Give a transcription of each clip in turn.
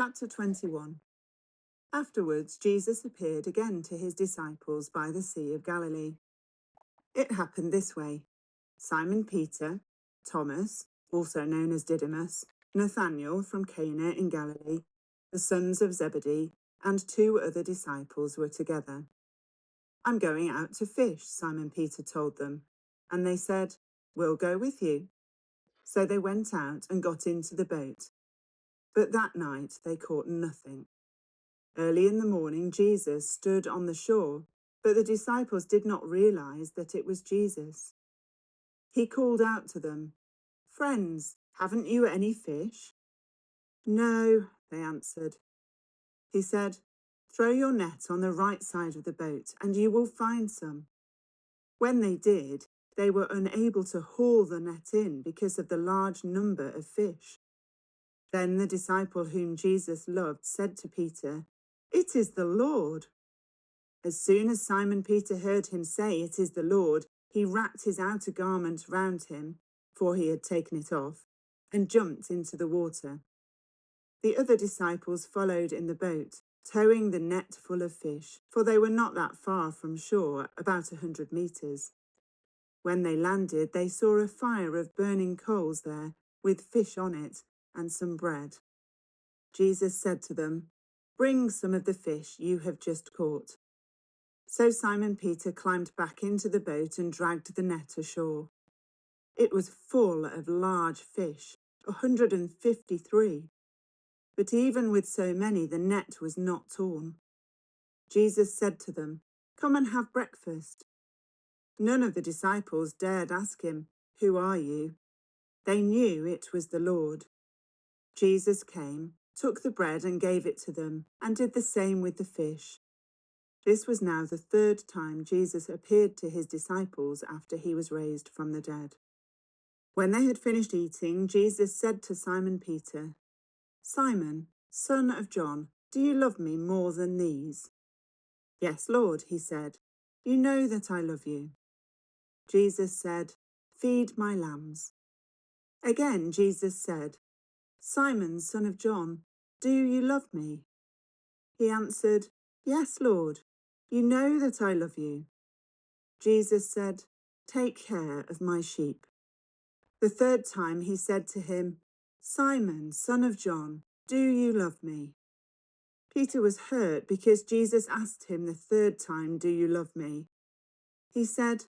Chapter 21. Afterwards, Jesus appeared again to his disciples by the Sea of Galilee. It happened this way. Simon Peter, Thomas, also known as Didymus, Nathanael from Cana in Galilee, the sons of Zebedee, and 2 other disciples were together. "I'm going out to fish," Simon Peter told them, and they said, "We'll go with you." So they went out and got into the boat. But that night they caught nothing. Early in the morning, Jesus stood on the shore, but the disciples did not realize that it was Jesus. He called out to them, "Friends, haven't you any fish?" "No," they answered. He said, "Throw your net on the right side of the boat, and you will find some." When they did, they were unable to haul the net in because of the large number of fish. Then the disciple whom Jesus loved said to Peter, "It is the Lord." As soon as Simon Peter heard him say, "It is the Lord," he wrapped his outer garment round him, for he had taken it off, and jumped into the water. The other disciples followed in the boat, towing the net full of fish, for they were not that far from shore, about 100 meters. When they landed, they saw a fire of burning coals there, with fish on it, and some bread. Jesus said to them, "Bring some of the fish you have just caught." So Simon Peter climbed back into the boat and dragged the net ashore. It was full of large fish, 153. But even with so many, the net was not torn. Jesus said to them, "Come and have breakfast." None of the disciples dared ask him, "Who are you?" They knew it was the Lord. Jesus came, took the bread and gave it to them, and did the same with the fish. This was now the 3rd time Jesus appeared to his disciples after he was raised from the dead. When they had finished eating, Jesus said to Simon Peter, "Simon, son of John, do you love me more than these?" "Yes, Lord," he said. "You know that I love you." Jesus said, "Feed my lambs." Again, Jesus said, "Simon, son of John, do you love me?" He answered, "Yes, Lord, you know that I love you." Jesus said, "Take care of my sheep." The 3rd time he said to him, "Simon, son of John, do you love me?" Peter was hurt because Jesus asked him the 3rd time, "Do you love me?" He said,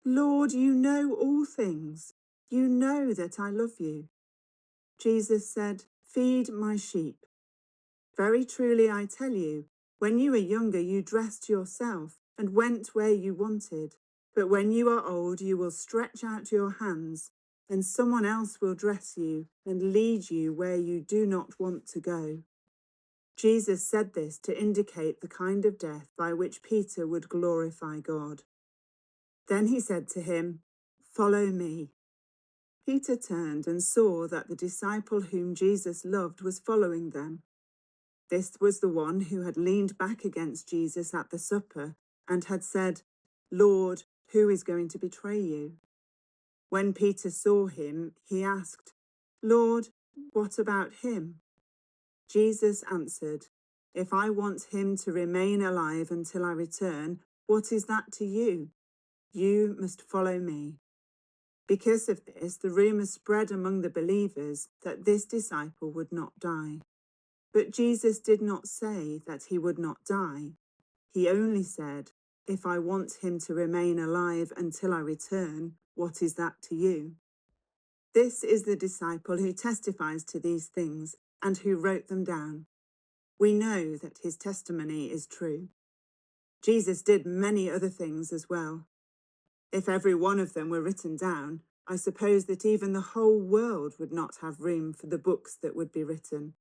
"Lord, you know all things. You know that I love you." Jesus said, "Feed my sheep. Very truly I tell you, when you were younger you dressed yourself and went where you wanted. But when you are old you will stretch out your hands, and someone else will dress you and lead you where you do not want to go." Jesus said this to indicate the kind of death by which Peter would glorify God. Then he said to him, "Follow me." Peter turned and saw that the disciple whom Jesus loved was following them. This was the one who had leaned back against Jesus at the supper and had said, "Lord, who is going to betray you?" When Peter saw him, he asked, "Lord, what about him?" Jesus answered, "If I want him to remain alive until I return, what is that to you? You must follow me." Because of this, the rumor spread among the believers that this disciple would not die. But Jesus did not say that he would not die. He only said, "If I want him to remain alive until I return, what is that to you?" This is the disciple who testifies to these things and who wrote them down. We know that his testimony is true. Jesus did many other things as well. If every one of them were written down, I suppose that even the whole world would not have room for the books that would be written.